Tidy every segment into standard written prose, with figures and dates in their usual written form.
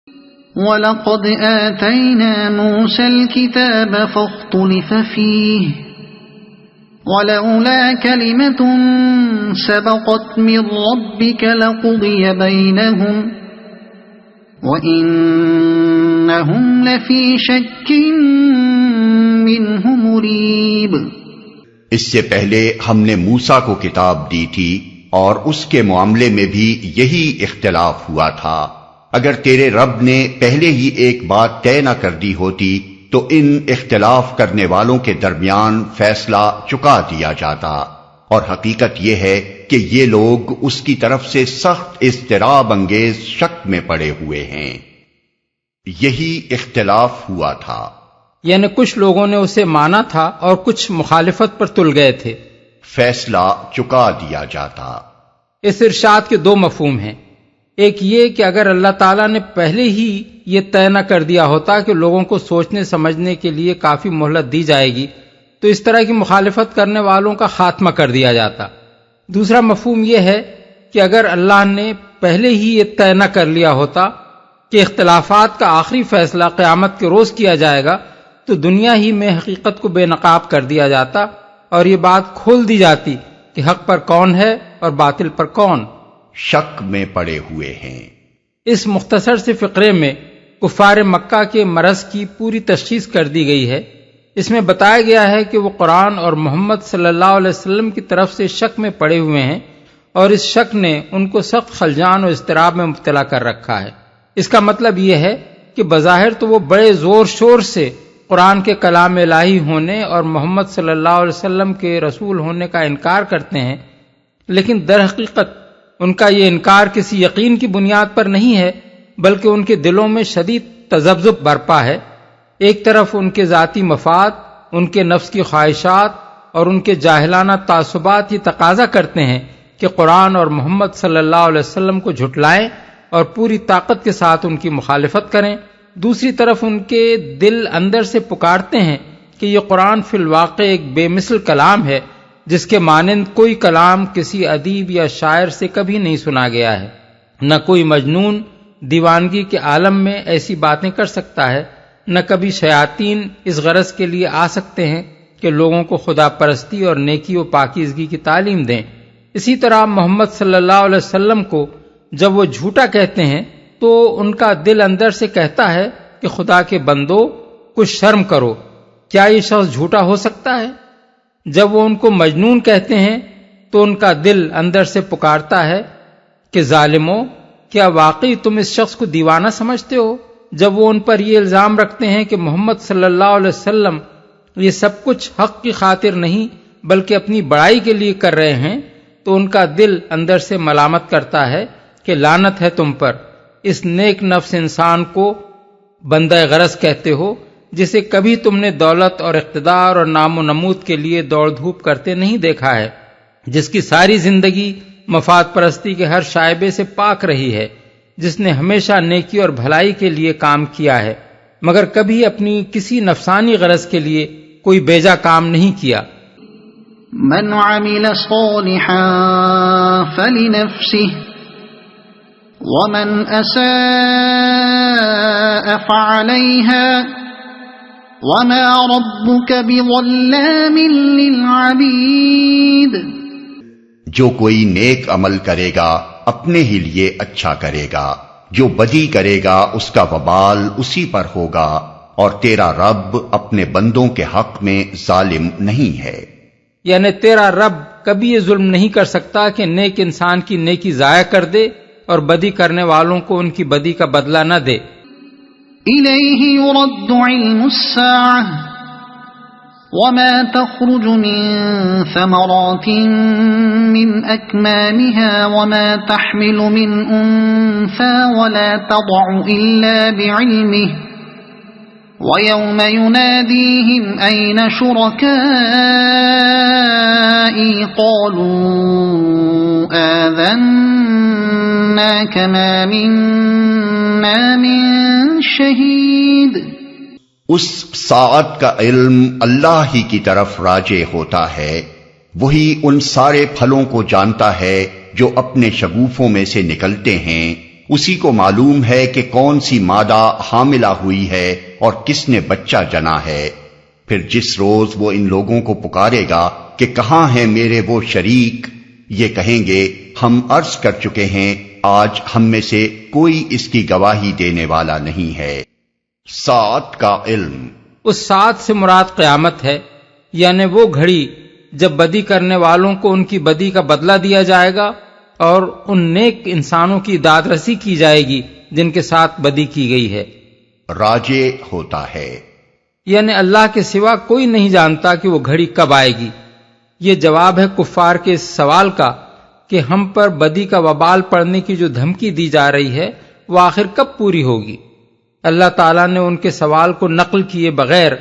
وَلَقَدْ آتَيْنَا مُوسَى الْكِتَابَ فَاخْتُلِفَ فِيهِ وَلَوْلَا كَلِمَةٌ سَبَقَتْ مِنْ رَبِّكَ لَقُضِيَ بَيْنَهُمْ وَإِنَّهُمْ لَفِي شَكٍّ مِّنْهُ مُرِيبٍ۔ اس سے پہلے ہم نے موسیٰ کو کتاب دی تھی اور اس کے معاملے میں بھی یہی اختلاف ہوا تھا۔ اگر تیرے رب نے پہلے ہی ایک بات طے نہ کر دی ہوتی تو ان اختلاف کرنے والوں کے درمیان فیصلہ چکا دیا جاتا، اور حقیقت یہ ہے کہ یہ لوگ اس کی طرف سے سخت اضطراب انگیز شک میں پڑے ہوئے ہیں۔ یہی اختلاف ہوا تھا، یعنی کچھ لوگوں نے اسے مانا تھا اور کچھ مخالفت پر تل گئے تھے۔ فیصلہ چکا دیا جاتا۔ اس ارشاد کے دو مفہوم ہیں۔ ایک یہ کہ اگر اللہ تعالیٰ نے پہلے ہی یہ طے نہ کر دیا ہوتا کہ لوگوں کو سوچنے سمجھنے کے لیے کافی مہلت دی جائے گی تو اس طرح کی مخالفت کرنے والوں کا خاتمہ کر دیا جاتا۔ دوسرا مفہوم یہ ہے کہ اگر اللہ نے پہلے ہی یہ طے نہ کر لیا ہوتا کہ اختلافات کا آخری فیصلہ قیامت کے روز کیا جائے گا تو دنیا ہی میں حقیقت کو بے نقاب کر دیا جاتا اور یہ بات کھول دی جاتی کہ حق پر کون ہے اور باطل پر کون۔ شک میں پڑے ہوئے ہیں۔ اس مختصر سے فقرے میں کفار مکہ کے مرض کی پوری تشخیص کر دی گئی ہے۔ اس میں بتایا گیا ہے کہ وہ قرآن اور محمد صلی اللہ علیہ وسلم کی طرف سے شک میں پڑے ہوئے ہیں اور اس شک نے ان کو سخت خلجان اور اضطراب میں مبتلا کر رکھا ہے۔ اس کا مطلب یہ ہے کہ بظاہر تو وہ بڑے زور شور سے قرآن کے کلام الہی ہونے اور محمد صلی اللہ علیہ وسلم کے رسول ہونے کا انکار کرتے ہیں، لیکن در حقیقت ان کا یہ انکار کسی یقین کی بنیاد پر نہیں ہے، بلکہ ان کے دلوں میں شدید تذبذب برپا ہے۔ ایک طرف ان کے ذاتی مفاد، ان کے نفس کی خواہشات اور ان کے جاہلانہ تعصبات یہ تقاضا کرتے ہیں کہ قرآن اور محمد صلی اللہ علیہ وسلم کو جھٹلائیں اور پوری طاقت کے ساتھ ان کی مخالفت کریں۔ دوسری طرف ان کے دل اندر سے پکارتے ہیں کہ یہ قرآن فی الواقع ایک بے مثل کلام ہے جس کے مانند کوئی کلام کسی ادیب یا شاعر سے کبھی نہیں سنا گیا ہے۔ نہ کوئی مجنون دیوانگی کے عالم میں ایسی باتیں کر سکتا ہے، نہ کبھی شیاطین اس غرض کے لیے آ سکتے ہیں کہ لوگوں کو خدا پرستی اور نیکی و پاکیزگی کی تعلیم دیں۔ اسی طرح محمد صلی اللہ علیہ وسلم کو جب وہ جھوٹا کہتے ہیں تو ان کا دل اندر سے کہتا ہے کہ خدا کے بندو کچھ شرم کرو، کیا یہ شخص جھوٹا ہو سکتا ہے؟ جب وہ ان کو مجنون کہتے ہیں تو ان کا دل اندر سے پکارتا ہے کہ ظالموں، کیا واقعی تم اس شخص کو دیوانہ سمجھتے ہو؟ جب وہ ان پر یہ الزام رکھتے ہیں کہ محمد صلی اللہ علیہ وسلم یہ سب کچھ حق کی خاطر نہیں بلکہ اپنی بڑائی کے لیے کر رہے ہیں تو ان کا دل اندر سے ملامت کرتا ہے کہ لعنت ہے تم پر، اس نیک نفس انسان کو بندہ غرض کہتے ہو جسے کبھی تم نے دولت اور اقتدار اور نام و نمود کے لیے دوڑ دھوپ کرتے نہیں دیکھا ہے، جس کی ساری زندگی مفاد پرستی کے ہر شائبے سے پاک رہی ہے، جس نے ہمیشہ نیکی اور بھلائی کے لیے کام کیا ہے مگر کبھی اپنی کسی نفسانی غرض کے لیے کوئی بیجا کام نہیں کیا۔ من عمل صالحا فلنفسه ومن اساء فعليها وما ربك بظلام للعبید۔ جو کوئی نیک عمل کرے گا اپنے ہی لیے اچھا کرے گا، جو بدی کرے گا اس کا وبال اسی پر ہوگا، اور تیرا رب اپنے بندوں کے حق میں ظالم نہیں ہے۔ یعنی تیرا رب کبھی یہ ظلم نہیں کر سکتا کہ نیک انسان کی نیکی ضائع کر دے اور بدی کرنے والوں کو ان کی بدی کا بدلہ نہ دے۔ الیہ یرد علم الساعة وما تخرج من ثمرات من اکمامها وما تحمل من انثى ولا تضع الا بعلمه وَيَوْمَ يُنَادِيهِمْ أَيْنَ شُرَكَائِي قَالُوا آذَنَّاكَ مَا مِنَّا مِن شَهِيدٍ۔ اس ساعت کا علم اللہ ہی کی طرف راجع ہوتا ہے، وہی ان سارے پھلوں کو جانتا ہے جو اپنے شگوفوں میں سے نکلتے ہیں، اسی کو معلوم ہے کہ کون سی مادہ حاملہ ہوئی ہے اور کس نے بچہ جنا ہے۔ پھر جس روز وہ ان لوگوں کو پکارے گا کہ کہاں ہیں میرے وہ شریک، یہ کہیں گے ہم عرض کر چکے ہیں آج ہم میں سے کوئی اس کی گواہی دینے والا نہیں ہے۔ ساعت کا علم، اس ساعت سے مراد قیامت ہے، یعنی وہ گھڑی جب بدی کرنے والوں کو ان کی بدی کا بدلہ دیا جائے گا اور ان نیک انسانوں کی داد رسی کی جائے گی جن کے ساتھ بدی کی گئی ہے۔ راجع ہوتا ہے، یعنی اللہ کے سوا کوئی نہیں جانتا کہ وہ گھڑی کب آئے گی۔ یہ جواب ہے کفار کے اس سوال کا کہ ہم پر بدی کا وبال پڑنے کی جو دھمکی دی جا رہی ہے وہ آخر کب پوری ہوگی؟ اللہ تعالیٰ نے ان کے سوال کو نقل کیے بغیر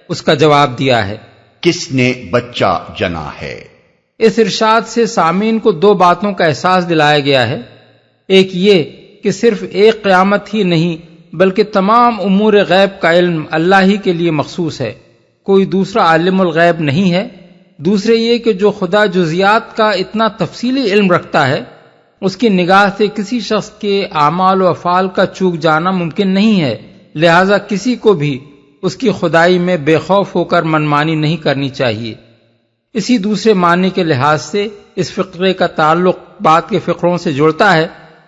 اس کا جواب دیا ہے۔ کس نے بچہ جنا ہے؟ اس ارشاد سے سامعین کو دو باتوں کا احساس دلایا گیا ہے۔ ایک یہ کہ صرف ایک قیامت ہی نہیں بلکہ تمام امور غیب کا علم اللہ ہی کے لیے مخصوص ہے، کوئی دوسرا عالم الغیب نہیں ہے۔ دوسرے یہ کہ جو خدا جزیات کا اتنا تفصیلی علم رکھتا ہے، اس کی نگاہ سے کسی شخص کے اعمال و افعال کا چوک جانا ممکن نہیں ہے، لہذا کسی کو بھی اس کی خدائی میں بے خوف ہو کر منمانی نہیں کرنی چاہیے۔ اسی دوسرے معنی کے لحاظ سے اس فقرے کا تعلق بعد کے فقروں سے جڑتا ہے۔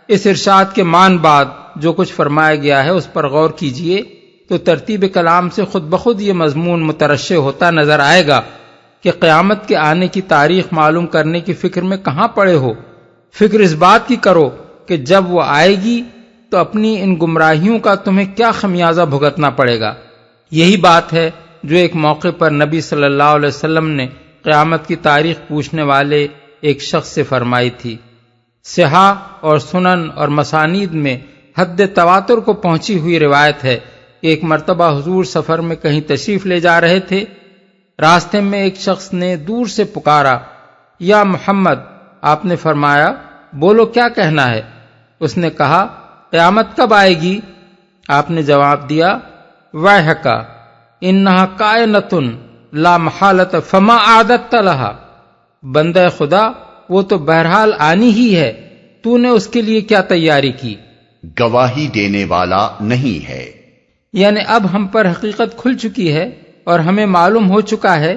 اس ارشاد کے مان بعد جو کچھ فرمایا گیا ہے اس پر غور کیجئے تو ترتیب کلام سے خود بخود یہ مضمون مترشح ہوتا نظر آئے گا کہ قیامت کے آنے کی تاریخ معلوم کرنے کی فکر میں کہاں پڑے ہو۔ فکر اس بات کی کرو کہ جب وہ آئے گی تو اپنی ان گمراہیوں کا تمہیں کیا خمیازہ بھگتنا پڑے گا۔ یہی بات ہے جو ایک موقع پر نبی صلی اللہ علیہ وسلم نے قیامت کی تاریخ پوچھنے والے ایک شخص سے فرمائی تھی۔ صحاح اور سنن اور مسانید میں حد تواتر کو پہنچی ہوئی روایت ہے کہ ایک مرتبہ حضور سفر میں کہیں تشریف لے جا رہے تھے، راستے میں ایک شخص نے دور سے پکارا، یا محمد۔ آپ نے فرمایا بولو کیا کہنا ہے؟ اس نے کہا قیامت کب آئے گی؟ آپ نے جواب دیا ویحک انہا کائنۃ لا محالۃ فما عادت لہا، بندہ خدا وہ تو بہرحال آنی ہی ہے، تو نے اس کے لیے کیا تیاری کی؟ گواہی دینے والا نہیں ہے، یعنی اب ہم پر حقیقت کھل چکی ہے اور ہمیں معلوم ہو چکا ہے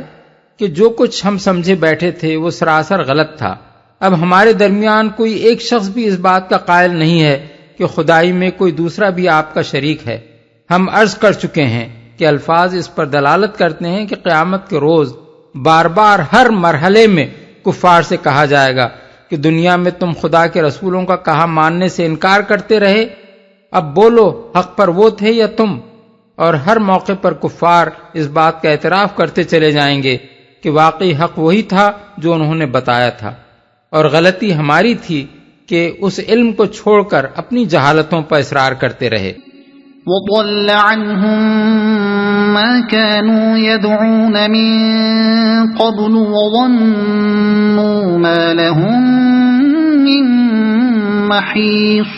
کہ جو کچھ ہم سمجھے بیٹھے تھے وہ سراسر غلط تھا۔ اب ہمارے درمیان کوئی ایک شخص بھی اس بات کا قائل نہیں ہے کہ خدائی میں کوئی دوسرا بھی آپ کا شریک ہے۔ ہم عرض کر چکے ہیں کہ الفاظ اس پر دلالت کرتے ہیں کہ قیامت کے روز بار بار ہر مرحلے میں کفار سے کہا جائے گا کہ دنیا میں تم خدا کے رسولوں کا کہا ماننے سے انکار کرتے رہے، اب بولو حق پر وہ تھے یا تم؟ اور ہر موقع پر کفار اس بات کا اعتراف کرتے چلے جائیں گے کہ واقعی حق وہی تھا جو انہوں نے بتایا تھا، اور غلطی ہماری تھی کہ اس علم کو چھوڑ کر اپنی جہالتوں پر اصرار کرتے رہے۔ وضل عنهم ما كانوا يدعون من قبل وظنوا ما لهم من محيص،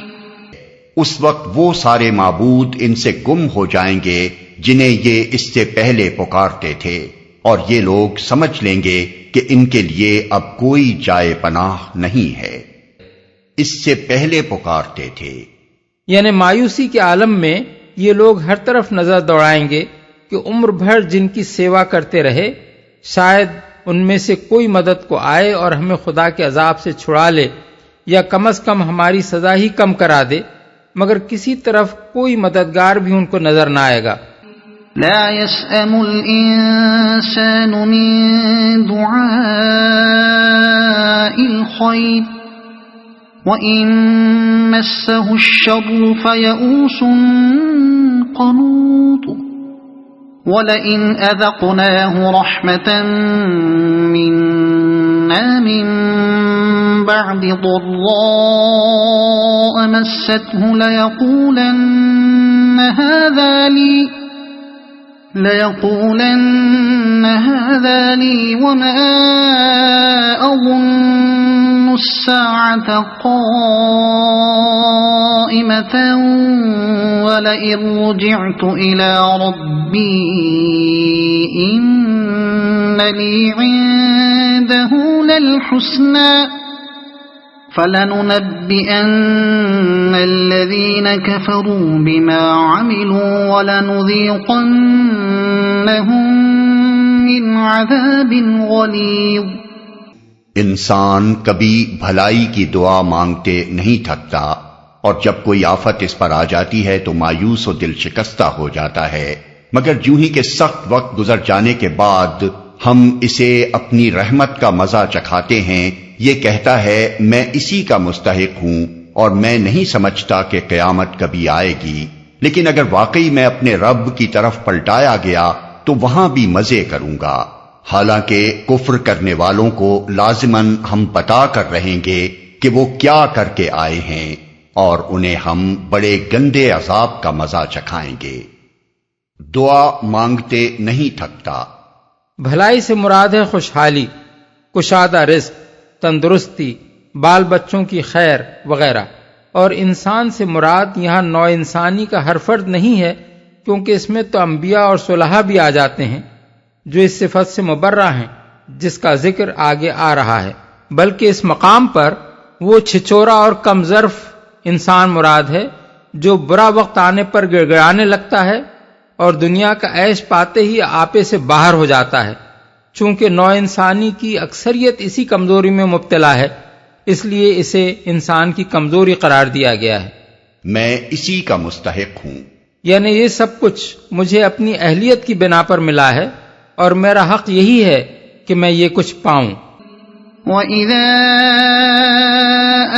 اس وقت وہ سارے معبود ان سے گم ہو جائیں گے جنہیں یہ اس سے پہلے پکارتے تھے، اور یہ لوگ سمجھ لیں گے کہ ان کے لیے اب کوئی جائے پناہ نہیں ہے۔ اس سے پہلے پکارتے تھے، یعنی مایوسی کے عالم میں یہ لوگ ہر طرف نظر دوڑائیں گے کہ عمر بھر جن کی سیوا کرتے رہے، شاید ان میں سے کوئی مدد کو آئے اور ہمیں خدا کے عذاب سے چھڑا لے، یا کم از کم ہماری سزا ہی کم کرا دے، مگر کسی طرف کوئی مددگار بھی ان کو نظر نہ آئے گا۔ لا يسأم الإنسان من دعاء الخير وإن مسه الشر فيئوس قنوط ولئن أذقناه رحمة منا من بعد ضراء مسته ليقولن هذا لي وما أظن الساعة قائمة ولئن رجعت إلى ربي إن لي عنده للحسنى فَلَنُنَبِّئَنَّ الَّذِينَ كَفَرُوا بِمَا عَمِلُوا وَلَنُذِيقَنَّهُم مِّنْ عَذَابٍ غَلِيظٍ۔ انسان کبھی بھلائی کی دعا مانگتے نہیں تھکتا، اور جب کوئی آفت اس پر آ جاتی ہے تو مایوس و دل شکستہ ہو جاتا ہے، مگر جوں ہی کہ سخت وقت گزر جانے کے بعد ہم اسے اپنی رحمت کا مزہ چکھاتے ہیں، یہ کہتا ہے میں اسی کا مستحق ہوں اور میں نہیں سمجھتا کہ قیامت کبھی آئے گی، لیکن اگر واقعی میں اپنے رب کی طرف پلٹایا گیا تو وہاں بھی مزے کروں گا۔ حالانکہ کفر کرنے والوں کو لازماً ہم بتا کر رہیں گے کہ وہ کیا کر کے آئے ہیں، اور انہیں ہم بڑے گندے عذاب کا مزہ چکھائیں گے۔ دعا مانگتے نہیں تھکتا۔ بھلائی سے مراد ہے خوشحالی، کشادہ رزق، تندرستی، بال بچوں کی خیر وغیرہ، اور انسان سے مراد یہاں نوع انسانی کا ہر فرد نہیں ہے، کیونکہ اس میں تو انبیاء اور صلحاء بھی آ جاتے ہیں جو اس صفت سے مبرہ ہیں جس کا ذکر آگے آ رہا ہے، بلکہ اس مقام پر وہ چھچورا اور کم ظرف انسان مراد ہے جو برا وقت آنے پر گڑگڑانے لگتا ہے اور دنیا کا عیش پاتے ہی آپے سے باہر ہو جاتا ہے۔ چونکہ نوع انسانی کی اکثریت اسی کمزوری میں مبتلا ہے، اس لیے اسے انسان کی کمزوری قرار دیا گیا ہے۔ میں اسی کا مستحق ہوں، یعنی یہ سب کچھ مجھے اپنی اہلیت کی بنا پر ملا ہے اور میرا حق یہی ہے کہ میں یہ کچھ پاؤں۔ وَإِذَا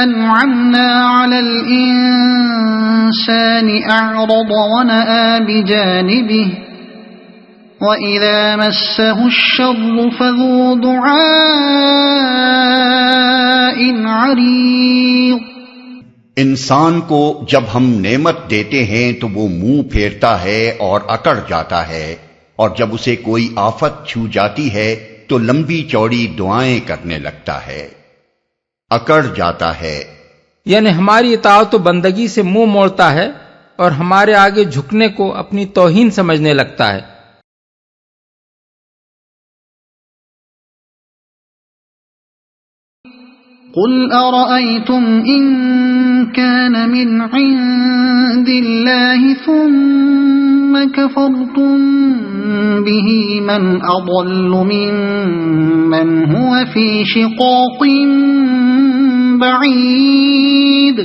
أَنْعَمْنَا عَلَى الْإِنسَانِ أَعْرَضَ وَنَأَىٰ بِجَانِبِهِ وَإِذَا مَسَّهُ الشَّرُّ فَذُو دُعَاءٍ عَرِيضٍ۔ انسان کو جب ہم نعمت دیتے ہیں تو وہ منہ پھیرتا ہے اور اکڑ جاتا ہے، اور جب اسے کوئی آفت چھو جاتی ہے تو لمبی چوڑی دعائیں کرنے لگتا ہے، اکڑ جاتا ہے۔ یعنی ہماری اطاعت و بندگی سے منہ موڑتا ہے اور ہمارے آگے جھکنے کو اپنی توہین سمجھنے لگتا ہے۔ قُلْ أَرَأَيْتُمْ إِن كَانَ مِنْ عِندِ اللَّهِ ثُمَّ كَفَرْتُمْ بِهِ مَنْ أَضَلُّ مِمَّنْ هُوَ فِي شِقَاقٍ بَعِيدٍ۔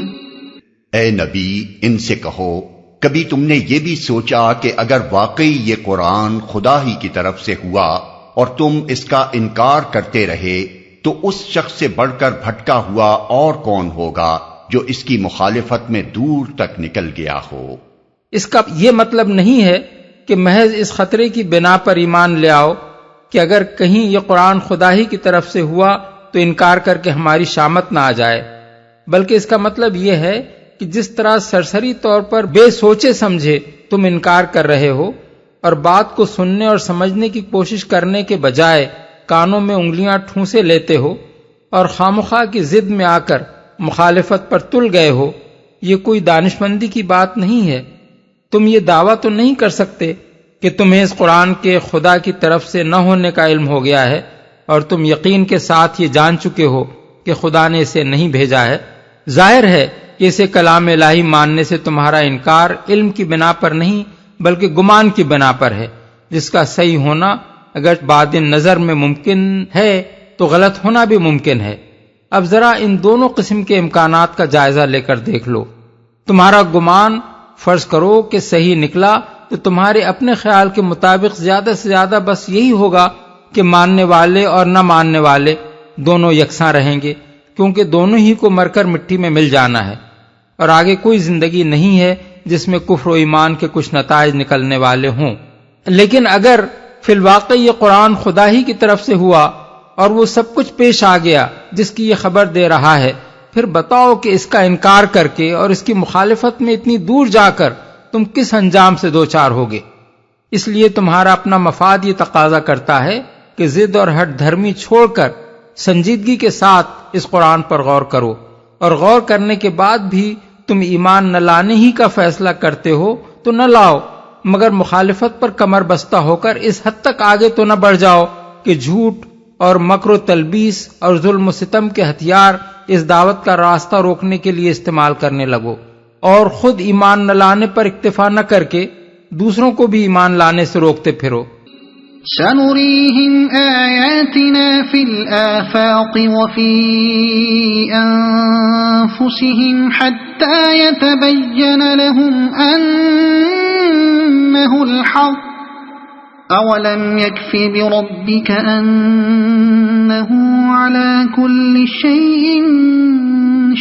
اے نبی، ان سے کہو، کبھی تم نے یہ بھی سوچا کہ اگر واقعی یہ قرآن خدا ہی کی طرف سے ہوا اور تم اس کا انکار کرتے رہے تو اس شخص سے بڑھ کر بھٹکا ہوا اور کون ہوگا جو اس کی مخالفت میں دور تک نکل گیا ہو؟ اس کا یہ مطلب نہیں ہے کہ محض اس خطرے کی بنا پر ایمان لے آؤ کہ اگر کہیں یہ قرآن خدا ہی کی طرف سے ہوا تو انکار کر کے ہماری شامت نہ آ جائے، بلکہ اس کا مطلب یہ ہے کہ جس طرح سرسری طور پر بے سوچے سمجھے تم انکار کر رہے ہو اور بات کو سننے اور سمجھنے کی کوشش کرنے کے بجائے کانوں میں انگلیاں ٹھونسے لیتے ہو اور خامخواہ کی ضد میں آ کر مخالفت پر تل گئے ہو، یہ کوئی دانشمندی کی بات نہیں ہے۔ تم یہ دعویٰ تو نہیں کر سکتے کہ تمہیں اس قرآن کے خدا کی طرف سے نہ ہونے کا علم ہو گیا ہے اور تم یقین کے ساتھ یہ جان چکے ہو کہ خدا نے اسے نہیں بھیجا ہے۔ ظاہر ہے کہ اسے کلام الہی ماننے سے تمہارا انکار علم کی بنا پر نہیں بلکہ گمان کی بنا پر ہے، جس کا صحیح ہونا اگر بعد نظر میں ممکن ہے تو غلط ہونا بھی ممکن ہے۔ اب ذرا ان دونوں قسم کے امکانات کا جائزہ لے کر دیکھ لو۔ تمہارا گمان فرض کرو کہ صحیح نکلا تو تمہارے اپنے خیال کے مطابق زیادہ سے زیادہ بس یہی ہوگا کہ ماننے والے اور نہ ماننے والے دونوں یکساں رہیں گے، کیونکہ دونوں ہی کو مر کر مٹی میں مل جانا ہے، اور آگے کوئی زندگی نہیں ہے جس میں کفر و ایمان کے کچھ نتائج نکلنے والے ہوں۔ لیکن اگر فی الواقع یہ قرآن خدا ہی کی طرف سے ہوا اور وہ سب کچھ پیش آ گیا جس کی یہ خبر دے رہا ہے، پھر بتاؤ کہ اس کا انکار کر کے اور اس کی مخالفت میں اتنی دور جا کر تم کس انجام سے دوچار ہوگے؟ اس لیے تمہارا اپنا مفاد یہ تقاضا کرتا ہے کہ ضد اور ہٹ دھرمی چھوڑ کر سنجیدگی کے ساتھ اس قرآن پر غور کرو، اور غور کرنے کے بعد بھی تم ایمان نہ لانے ہی کا فیصلہ کرتے ہو تو نہ لاؤ، مگر مخالفت پر کمر بستہ ہو کر اس حد تک آگے تو نہ بڑھ جاؤ کہ جھوٹ اور مکر و تلبیس اور ظلم و ستم کے ہتھیار اس دعوت کا راستہ روکنے کے لیے استعمال کرنے لگو، اور خود ایمان نہ لانے پر اکتفا نہ کر کے دوسروں کو بھی ایمان لانے سے روکتے پھرو۔ سنريهم آياتنا في الآفاق وفي أنفسهم حتى يتبين لهم أنه الحق أولم يكف بربك أنه على كل شيء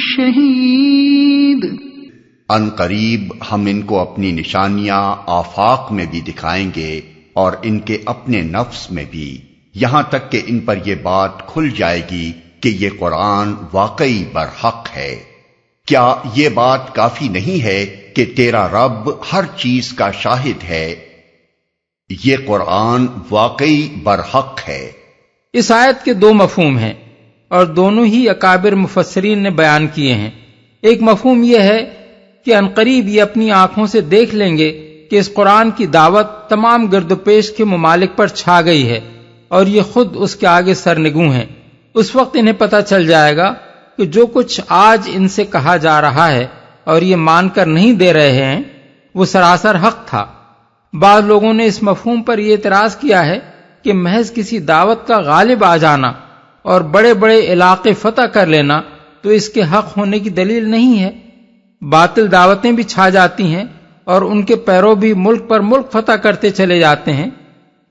شهيد۔ ان قریب ہم ان کو اپنی نشانیاں آفاق میں بھی دکھائیں گے اور ان کے اپنے نفس میں بھی، یہاں تک کہ ان پر یہ بات کھل جائے گی کہ یہ قرآن واقعی برحق ہے۔ کیا یہ بات کافی نہیں ہے کہ تیرا رب ہر چیز کا شاہد ہے؟ یہ قرآن واقعی برحق ہے۔ اس آیت کے دو مفہوم ہیں اور دونوں ہی اکابر مفسرین نے بیان کیے ہیں۔ ایک مفہوم یہ ہے کہ عنقریب یہ اپنی آنکھوں سے دیکھ لیں گے کہ اس قرآن کی دعوت تمام گرد و پیش کے ممالک پر چھا گئی ہے اور یہ خود اس کے آگے سرنگوں ہیں۔ اس وقت انہیں پتہ چل جائے گا کہ جو کچھ آج ان سے کہا جا رہا ہے اور یہ مان کر نہیں دے رہے ہیں وہ سراسر حق تھا۔ بعض لوگوں نے اس مفہوم پر یہ اعتراض کیا ہے کہ محض کسی دعوت کا غالب آ جانا اور بڑے بڑے علاقے فتح کر لینا تو اس کے حق ہونے کی دلیل نہیں ہے۔ باطل دعوتیں بھی چھا جاتی ہیں اور ان کے پیرو بھی ملک پر ملک فتح کرتے چلے جاتے ہیں،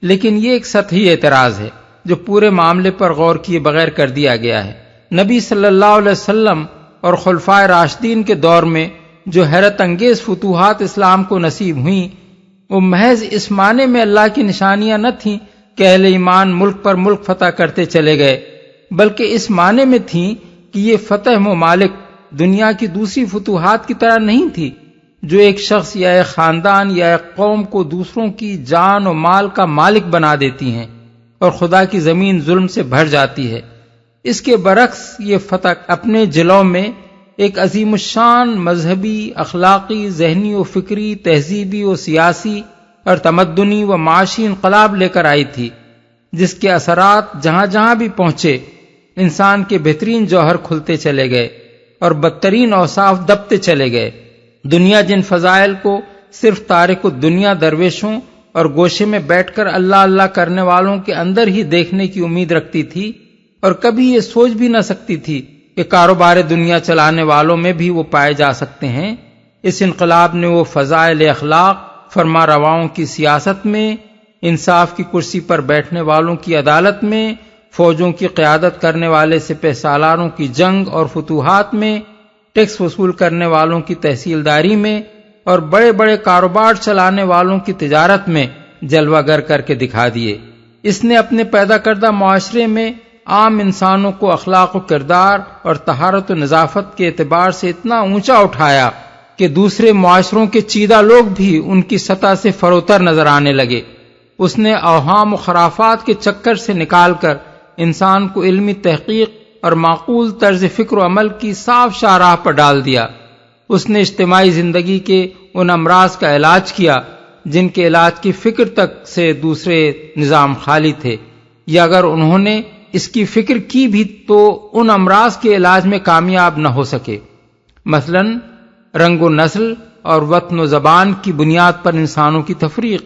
لیکن یہ ایک سطحی اعتراض ہے جو پورے معاملے پر غور کیے بغیر کر دیا گیا ہے۔ نبی صلی اللہ علیہ وسلم اور خلفائے راشدین کے دور میں جو حیرت انگیز فتوحات اسلام کو نصیب ہوئیں وہ محض اس معنی میں اللہ کی نشانیاں نہ تھیں کہ اہل ایمان ملک پر ملک فتح کرتے چلے گئے، بلکہ اس معنی میں تھیں کہ یہ فتح ممالک دنیا کی دوسری فتوحات کی طرح نہیں تھی جو ایک شخص یا ایک خاندان یا ایک قوم کو دوسروں کی جان و مال کا مالک بنا دیتی ہیں اور خدا کی زمین ظلم سے بھر جاتی ہے۔ اس کے برعکس یہ فتح اپنے جلوں میں ایک عظیم الشان مذہبی، اخلاقی، ذہنی و فکری، تہذیبی و سیاسی اور تمدنی و معاشی انقلاب لے کر آئی تھی، جس کے اثرات جہاں جہاں بھی پہنچے انسان کے بہترین جوہر کھلتے چلے گئے اور بدترین اوصاف دبتے چلے گئے۔ دنیا جن فضائل کو صرف تارک الدنیا درویشوں اور گوشے میں بیٹھ کر اللہ اللہ کرنے والوں کے اندر ہی دیکھنے کی امید رکھتی تھی اور کبھی یہ سوچ بھی نہ سکتی تھی کہ کاروبار دنیا چلانے والوں میں بھی وہ پائے جا سکتے ہیں، اس انقلاب نے وہ فضائل اخلاق، فرما رواؤں کی سیاست میں، انصاف کی کرسی پر بیٹھنے والوں کی عدالت میں، فوجوں کی قیادت کرنے والے سپہ سالاروں کی جنگ اور فتوحات میں، ٹیکس وصول کرنے والوں کی تحصیلداری میں اور بڑے بڑے کاروبار چلانے والوں کی تجارت میں جلوہ گر کر کے دکھا دیے۔ اس نے اپنے پیدا کردہ معاشرے میں عام انسانوں کو اخلاق و کردار اور طہارت و نظافت کے اعتبار سے اتنا اونچا اٹھایا کہ دوسرے معاشروں کے چیدہ لوگ بھی ان کی سطح سے فروتر نظر آنے لگے۔ اس نے اوہام و خرافات کے چکر سے نکال کر انسان کو علمی تحقیق اور معقول طرز فکر و عمل کی صاف شاہراہ پر ڈال دیا۔ اس نے اجتماعی زندگی کے ان امراض کا علاج کیا جن کے علاج کی فکر تک سے دوسرے نظام خالی تھے، یا اگر انہوں نے اس کی فکر کی بھی تو ان امراض کے علاج میں کامیاب نہ ہو سکے۔ مثلا رنگ و نسل اور وطن و زبان کی بنیاد پر انسانوں کی تفریق،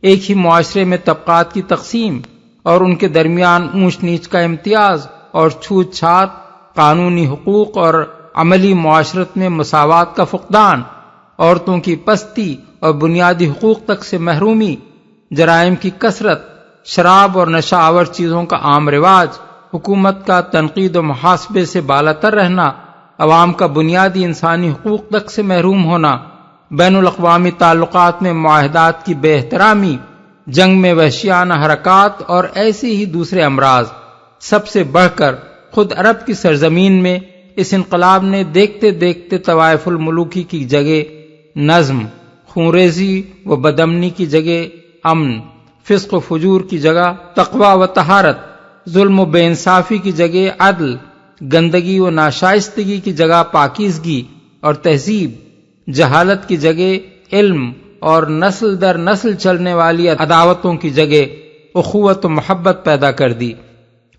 ایک ہی معاشرے میں طبقات کی تقسیم اور ان کے درمیان اونچ نیچ کا امتیاز اور چھوت چھات، قانونی حقوق اور عملی معاشرت میں مساوات کا فقدان، عورتوں کی پستی اور بنیادی حقوق تک سے محرومی، جرائم کی کثرت، شراب اور نشہ آور چیزوں کا عام رواج، حکومت کا تنقید و محاسبے سے بالاتر رہنا، عوام کا بنیادی انسانی حقوق تک سے محروم ہونا، بین الاقوامی تعلقات میں معاہدات کی بے احترامی، جنگ میں وحشیانہ حرکات اور ایسے ہی دوسرے امراض۔ سب سے بڑھ کر خود عرب کی سرزمین میں اس انقلاب نے دیکھتے دیکھتے طوائف الملوکی کی جگہ نظم، خونریزی و بدامنی کی جگہ امن، فسق و فجور کی جگہ تقوی و طہارت، ظلم و بے انصافی کی جگہ عدل، گندگی و ناشائستگی کی جگہ پاکیزگی اور تہذیب، جہالت کی جگہ علم اور نسل در نسل چلنے والی عداوتوں کی جگہ اخوت و محبت پیدا کر دی۔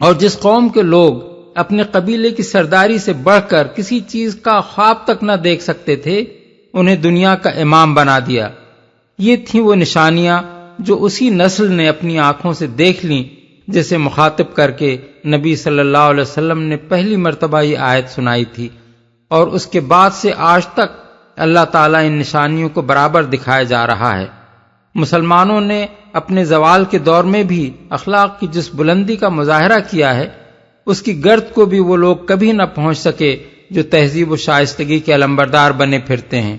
اور جس قوم کے لوگ اپنے قبیلے کی سرداری سے بڑھ کر کسی چیز کا خواب تک نہ دیکھ سکتے تھے، انہیں دنیا کا امام بنا دیا۔ یہ تھیں وہ نشانیاں جو اسی نسل نے اپنی آنکھوں سے دیکھ لیں جسے مخاطب کر کے نبی صلی اللہ علیہ وسلم نے پہلی مرتبہ یہ آیت سنائی تھی، اور اس کے بعد سے آج تک اللہ تعالیٰ ان نشانیوں کو برابر دکھایا جا رہا ہے۔ مسلمانوں نے اپنے زوال کے دور میں بھی اخلاق کی جس بلندی کا مظاہرہ کیا ہے، اس کی گرد کو بھی وہ لوگ کبھی نہ پہنچ سکے جو تہذیب و شائستگی کے علمبردار بنے پھرتے ہیں۔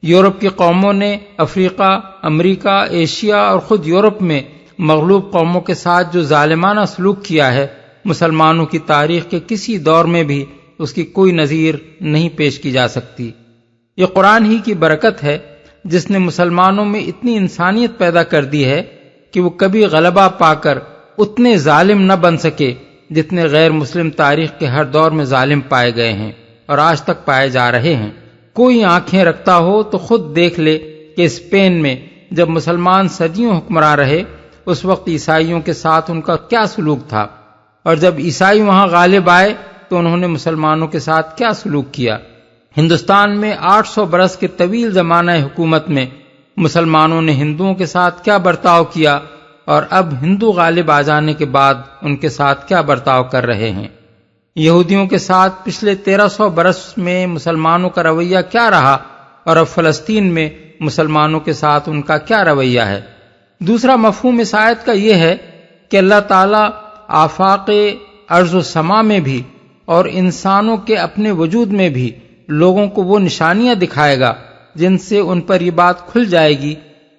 یورپ کی قوموں نے افریقہ، امریکہ، ایشیا اور خود یورپ میں مغلوب قوموں کے ساتھ جو ظالمانہ سلوک کیا ہے، مسلمانوں کی تاریخ کے کسی دور میں بھی اس کی کوئی نظیر نہیں پیش کی جا سکتی۔ یہ قرآن ہی کی برکت ہے جس نے مسلمانوں میں اتنی انسانیت پیدا کر دی ہے کہ وہ کبھی غلبہ پا کر اتنے ظالم نہ بن سکے جتنے غیر مسلم تاریخ کے ہر دور میں ظالم پائے گئے ہیں اور آج تک پائے جا رہے ہیں۔ کوئی آنکھیں رکھتا ہو تو خود دیکھ لے کہ اسپین میں جب مسلمان صدیوں حکمراں رہے، اس وقت عیسائیوں کے ساتھ ان کا کیا سلوک تھا، اور جب عیسائی وہاں غالب آئے تو انہوں نے مسلمانوں کے ساتھ کیا سلوک کیا۔ ہندوستان میں 800 برس کے طویل زمانہ حکومت میں مسلمانوں نے ہندوؤں کے ساتھ کیا برتاؤ کیا، اور اب ہندو غالب آ جانے کے بعد ان کے ساتھ کیا برتاؤ کر رہے ہیں۔ یہودیوں کے ساتھ پچھلے 1300 برس میں مسلمانوں کا رویہ کیا رہا، اور اب فلسطین میں مسلمانوں کے ساتھ ان کا کیا رویہ ہے۔ دوسرا مفہوم اس آیت کا یہ ہے کہ اللہ تعالیٰ آفاق ارض و سما میں بھی اور انسانوں کے اپنے وجود میں بھی لوگوں کو وہ نشانیاں دکھائے گا جن سے ان پر یہ بات کھل جائے گی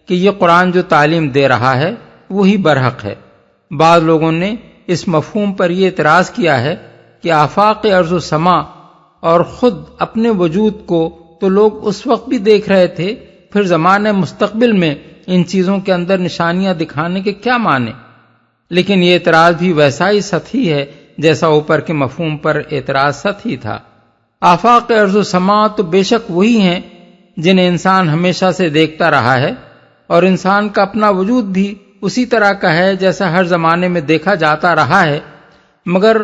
کہ یہ قرآن جو تعلیم دے رہا ہے وہی برحق ہے۔ بعض لوگوں نے اس مفہوم پر یہ اعتراض کیا ہے کہ آفاق ارض و سما اور خود اپنے وجود کو تو لوگ اس وقت بھی دیکھ رہے تھے، پھر زمانہ مستقبل میں ان چیزوں کے اندر نشانیاں دکھانے کے کیا معنی؟ لیکن یہ اعتراض بھی ویسا ہی سطحی ہے جیسا اوپر کے مفہوم پر اعتراض سطحی تھا۔ آفاق ارض و سما تو بے شک وہی ہیں جنہیں انسان ہمیشہ سے دیکھتا رہا ہے، اور انسان کا اپنا وجود بھی اسی طرح کا ہے جیسا ہر زمانے میں دیکھا جاتا رہا ہے، مگر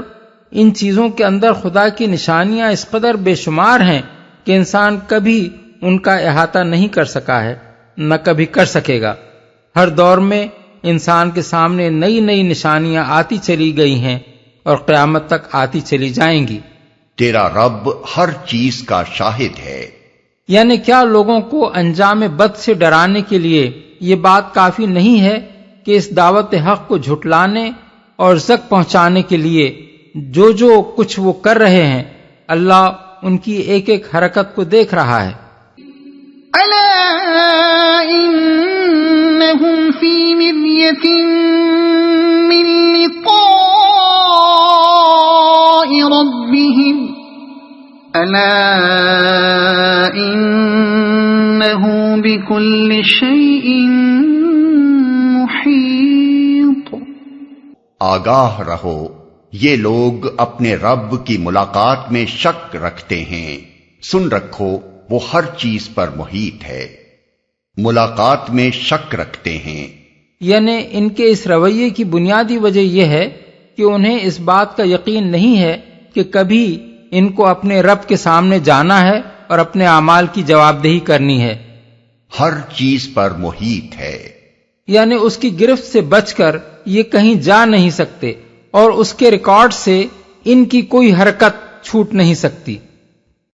ان چیزوں کے اندر خدا کی نشانیاں اس قدر بے شمار ہیں کہ انسان کبھی ان کا احاطہ نہیں کر سکا ہے، نہ کبھی کر سکے گا۔ ہر دور میں انسان کے سامنے نئی نئی نشانیاں آتی چلی گئی ہیں اور قیامت تک آتی چلی جائیں گی۔ تیرا رب ہر چیز کا شاہد ہے۔ یعنی کیا لوگوں کو انجام بد سے ڈرانے کے لیے یہ بات کافی نہیں ہے کہ اس دعوت حق کو جھٹلانے اور زک پہنچانے کے لیے جو کچھ وہ کر رہے ہیں، اللہ ان کی ایک ایک حرکت کو دیکھ رہا ہے۔ ألا إنهم في مرية من لقاء ربهم ألا إنه بكل شيء محيط۔ آگاہ رہو، یہ لوگ اپنے رب کی ملاقات میں شک رکھتے ہیں، سن رکھو وہ ہر چیز پر محیط ہے۔ ملاقات میں شک رکھتے ہیں، یعنی ان کے اس رویے کی بنیادی وجہ یہ ہے کہ انہیں اس بات کا یقین نہیں ہے کہ کبھی ان کو اپنے رب کے سامنے جانا ہے اور اپنے اعمال کی جواب دہی کرنی ہے۔ ہر چیز پر محیط ہے، یعنی اس کی گرفت سے بچ کر یہ کہیں جا نہیں سکتے، اور اس کے ریکارڈ سے ان کی کوئی حرکت چھوٹ نہیں سکتی۔